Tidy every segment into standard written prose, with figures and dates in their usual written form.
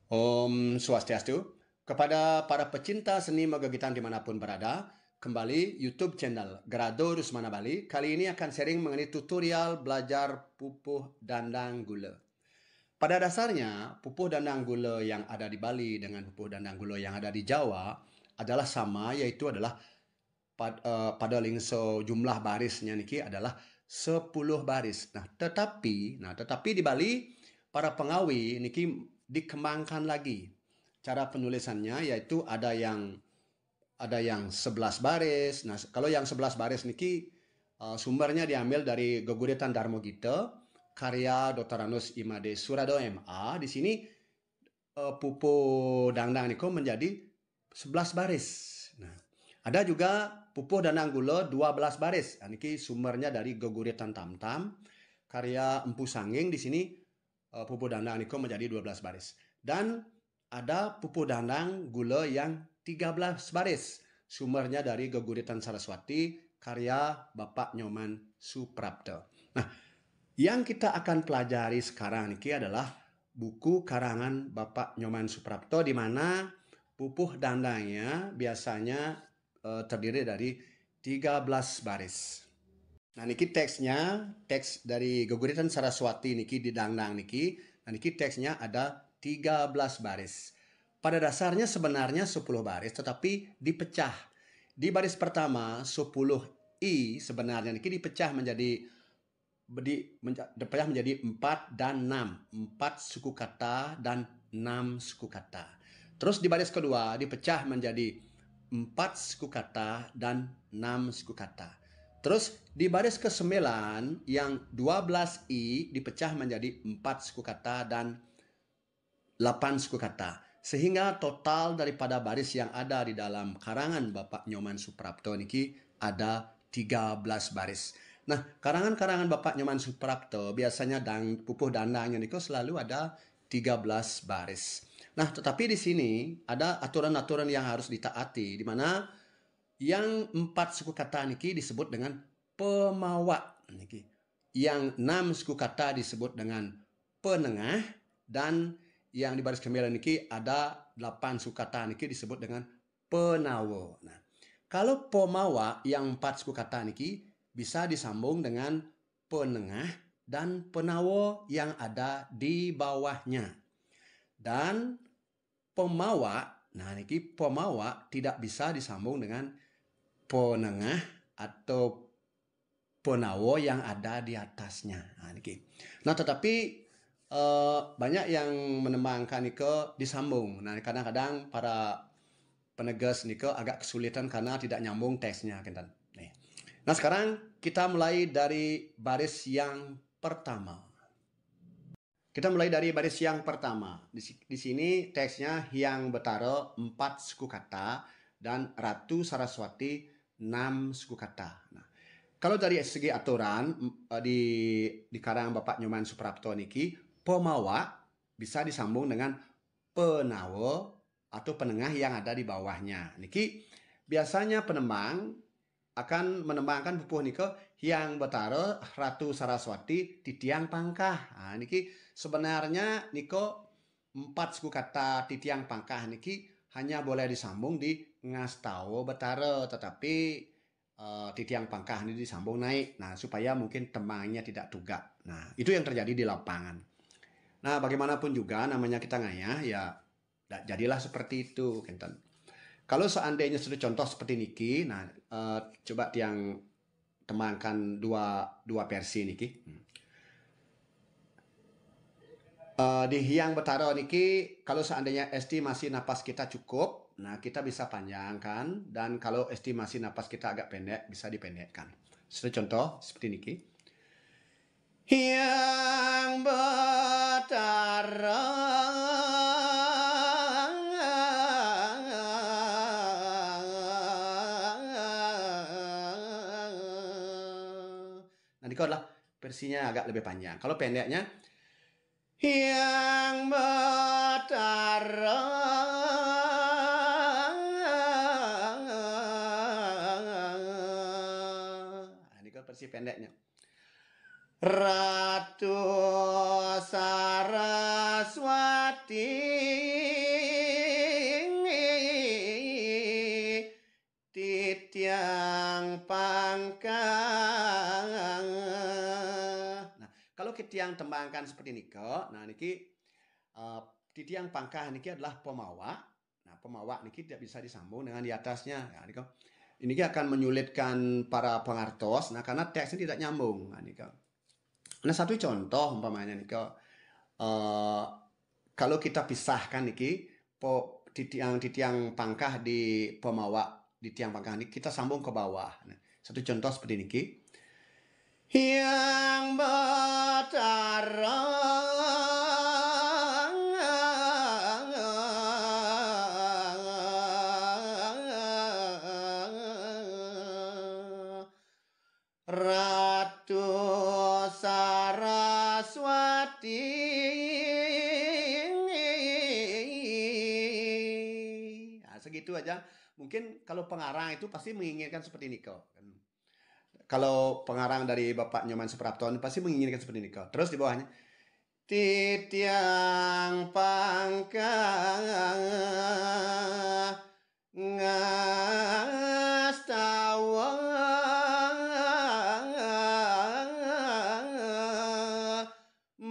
Om Swastiastu. Kepada para pecinta seni megagitan dimanapun berada, kembali YouTube channel Grado Rusmana Bali. Kali ini akan sharing mengenai tutorial belajar pupuh dandang gula. Pada dasarnya, pupuh dandang gula yang ada di Bali dengan pupuh dandang gula yang ada di Jawa adalah sama, yaitu adalah pada lingso jumlah barisnya niki adalah 10 baris. Tetapi di Bali para pengawi niki dikembangkan lagi cara penulisannya, yaitu ada yang 11 baris. Nah, kalau yang 11 baris niki sumbernya diambil dari Geguritan Darmo Gita karya Dr. Ranus Imade Surado MA. Di sini pupuh dangdang niko menjadi 11 baris. Nah, ada juga pupuh dandang gula 12 baris. Niki sumbernya dari Geguritan Tamtam karya Empu Sanging. Di sini pupuh dandang niko menjadi 12 baris. Dan ada pupuh dandang gula yang 13 baris. Sumbernya dari Geguritan Saraswati karya Bapak Nyoman Suprapto. Nah, yang kita akan pelajari sekarang niki adalah buku karangan Bapak Nyoman Suprapto, di mana pupuh dandangnya biasanya terdiri dari 13 baris. Nah, niki teksnya, teks dari Geguritan Saraswati niki di dangdang niki. Nah, niki teksnya ada 13 baris. Pada dasarnya sebenarnya 10 baris, tetapi dipecah. Di baris pertama 10 I sebenarnya niki dipecah menjadi 4 dan 6. 4 suku kata dan 6 suku kata. Terus di baris kedua dipecah menjadi 4 suku kata dan 6 suku kata. Terus di baris ke-9 yang 12 I dipecah menjadi 4 suku kata dan 8 suku kata. Sehingga total daripada baris yang ada di dalam karangan Bapak Nyoman Suprapto niki ada 13 baris. Nah, karangan-karangan Bapak Nyoman Suprapto biasanya pupuh dandangnya niko selalu ada 13 baris. Nah, tetapi di sini ada aturan-aturan yang harus ditaati, di mana yang 4 suku kata niki disebut dengan pemawa niki. Yang 6 suku kata disebut dengan penengah, dan yang di baris ke-9 niki ada 8 suku kata niki disebut dengan penawa. Nah, kalau pemawa yang 4 suku kata niki bisa disambung dengan penengah dan penawa yang ada di bawahnya. Dan pemawa, nah niki pemawa tidak bisa disambung dengan penengah atau penawa yang ada di atasnya. Nah, niki. Nah, tetapi banyak yang menembangkan niko disambung. Nah, kadang-kadang para penegas niko agak kesulitan karena tidak nyambung teksnya, kinten. Nih. Nah, sekarang kita mulai dari baris yang pertama. Kita mulai dari baris yang pertama. Di sini teksnya Hyang Betara 4 suku kata dan Ratu Saraswati 6 suku kata. Nah, kalau dari segi aturan di karangan Bapak Nyoman Suprapto niki, pemawa bisa disambung dengan penawa atau penengah yang ada di bawahnya. Niki biasanya penembang akan menembangkan pupuh niko Hyang Betara Ratu Saraswati di tiang pangkah. Nah, niki sebenarnya niko 4 suku kata di tiang pangkah niki hanya boleh disambung di Ngastawa Betara, tetapi di tiang pangkah ini disambung naik. Nah, supaya mungkin tembangnya tidak tugak. Nah, itu yang terjadi di lapangan. Nah, bagaimanapun juga namanya kita ngayah, ya jadilah seperti itu, Kenten. Kalau seandainya sudah contoh seperti niki, nah coba tiang tembangkan dua versi niki. Di Hyang Betara niki, kalau seandainya estimasi napas kita cukup, nah kita bisa panjangkan, dan kalau estimasi napas kita agak pendek, bisa dipendekkan. Sudah contoh seperti niki. Hyang Betara nanti kau adalah versinya agak lebih panjang. Kalau pendeknya Hyang Betara. Ini kan versi pendeknya. Ratu Saraswati titiang pangkang. Nah, kalau kita tembangkan seperti niko, nah niki titiang pangkah niki adalah pemawa. Nah, pemawa niki tidak bisa disambung dengan di atasnya. Nah, niko. Ini akan menyulitkan para pengartos, nah karena teksnya tidak nyambung. Nah, niko. Nah, satu contoh umpamanya niko, kalau kita pisahkan niki titiang pangkah di pemawa di tiang pangkah ini kita sambung ke bawah. Nah, satu contoh seperti niki. Yang Batara Ratu Saraswati. Nah, segitu aja. Mungkin kalau pengarang itu pasti menginginkan seperti ini kok. Kalau pengarang dari Bapak Nyoman Suprapton pasti menginginkan seperti ini kok. Terus di bawahnya titiang pangkang ngastawa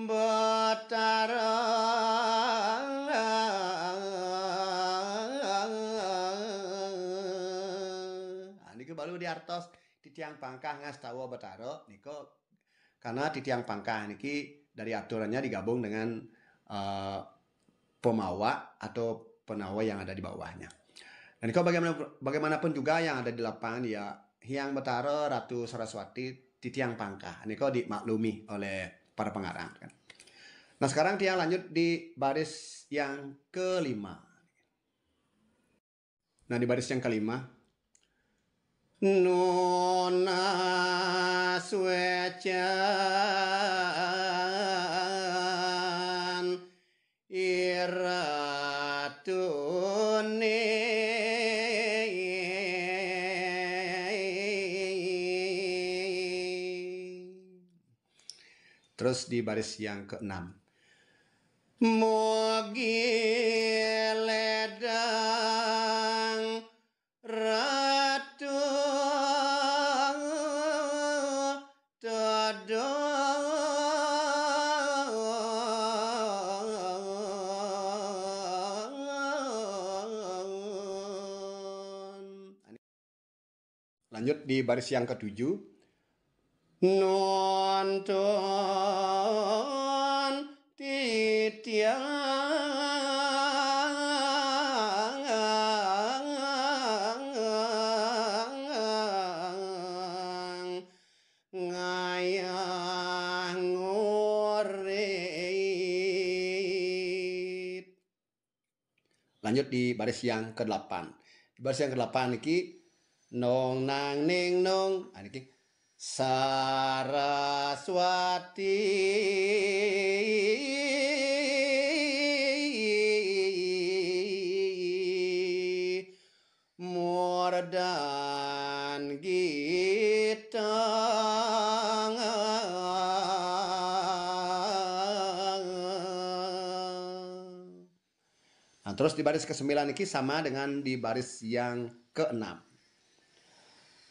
Batara. Nah, niko baru diartos titiang pangkah ngastawa Batara niko karena titiang pangkah niki dari aturannya digabung dengan pemawa atau penawa yang ada di bawahnya. Dan kalau bagaimanapun juga yang ada di lapangan ya Hyang Betara Ratu Saraswati titiang pangkah. Ini kok dimaklumi oleh para pengarang kan. Nah, sekarang dia lanjut di baris yang kelima. Nah, di baris yang kelima Nona Swecan Iratune. Terus di baris yang keenam Mogi ledang Ratu Lanjut di baris yang ketujuh. Nonton titiang ngayang ngorit. Lanjut di baris yang ke-8. Di baris yang ke-8 niki nong nang ning nong. Nah, niki Saraswati Mordan Gita. Nah, terus di baris ke-9 ini sama dengan di baris yang ke-6.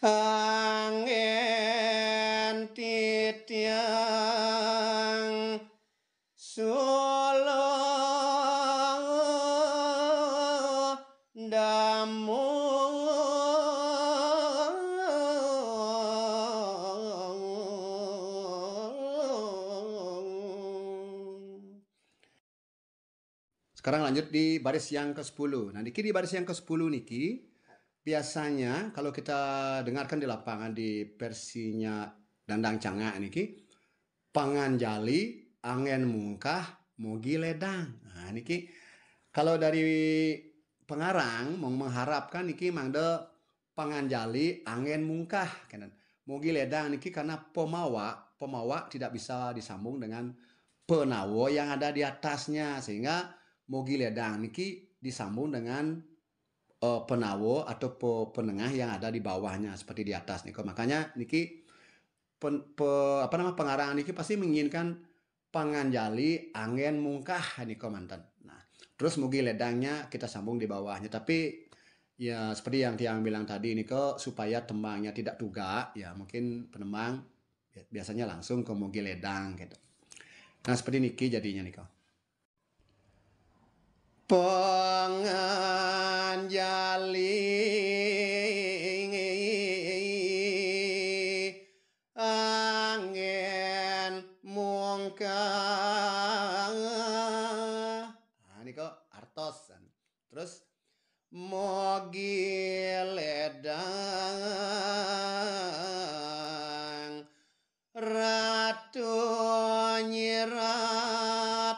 Angin titiang Solo damu Sekarang lanjut di baris yang ke-10. Nah, di baris yang ke-10 niki biasanya kalau kita dengarkan di lapangan di versinya Dandang Cangak niki panganjali angen mungkah mogi ledang. Nah, niki kalau dari pengarang mau mengharapkan niki mangde panganjali angen mungkah kenan. Mogi ledang niki karena pemawa tidak bisa disambung dengan penawo yang ada di atasnya sehingga mogi ledang niki disambung dengan penawo atau penengah yang ada di bawahnya seperti di atas niko. Makanya niki pengarang niki pasti menginginkan panganjali angin mungkah niko mantan. Nah, terus mugi ledangnya kita sambung di bawahnya. Tapi ya seperti yang Tiang bilang tadi niko supaya tembangnya tidak tugak, ya mungkin penemang biasanya langsung ke mugi ledang gitu. Nah, seperti niki jadinya niko. Panganjali angin mungkah. Nah, ini kok artos. Terus mogi ledang ratu nyirat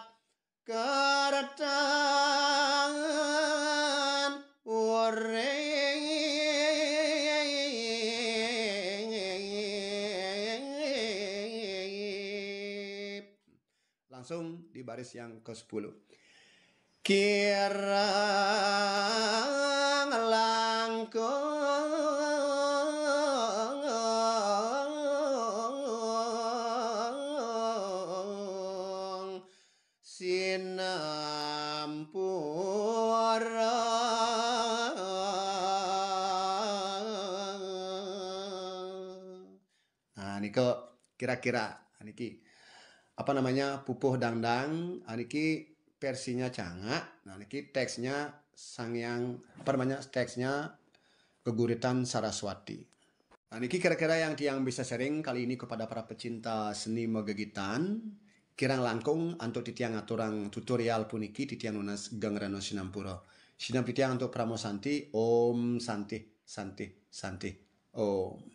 keretangan urip. Langsung di baris yang ke-10. Kirang langkung sinampura. Nah, niko kira-kira niki pupuh dangdang niki versinya cangak. Nah, niki teksnya teksnya Geguritan Saraswati. Nah, niki kira-kira yang Tiang bisa sharing kali ini kepada para pecinta seni megegitan. Kirang langkung untuk titiang aturang tutorial puniki titiang nunas gangrano sinampuro. Sinam titiang untuk pramosanti. Om santi santi santi. Om.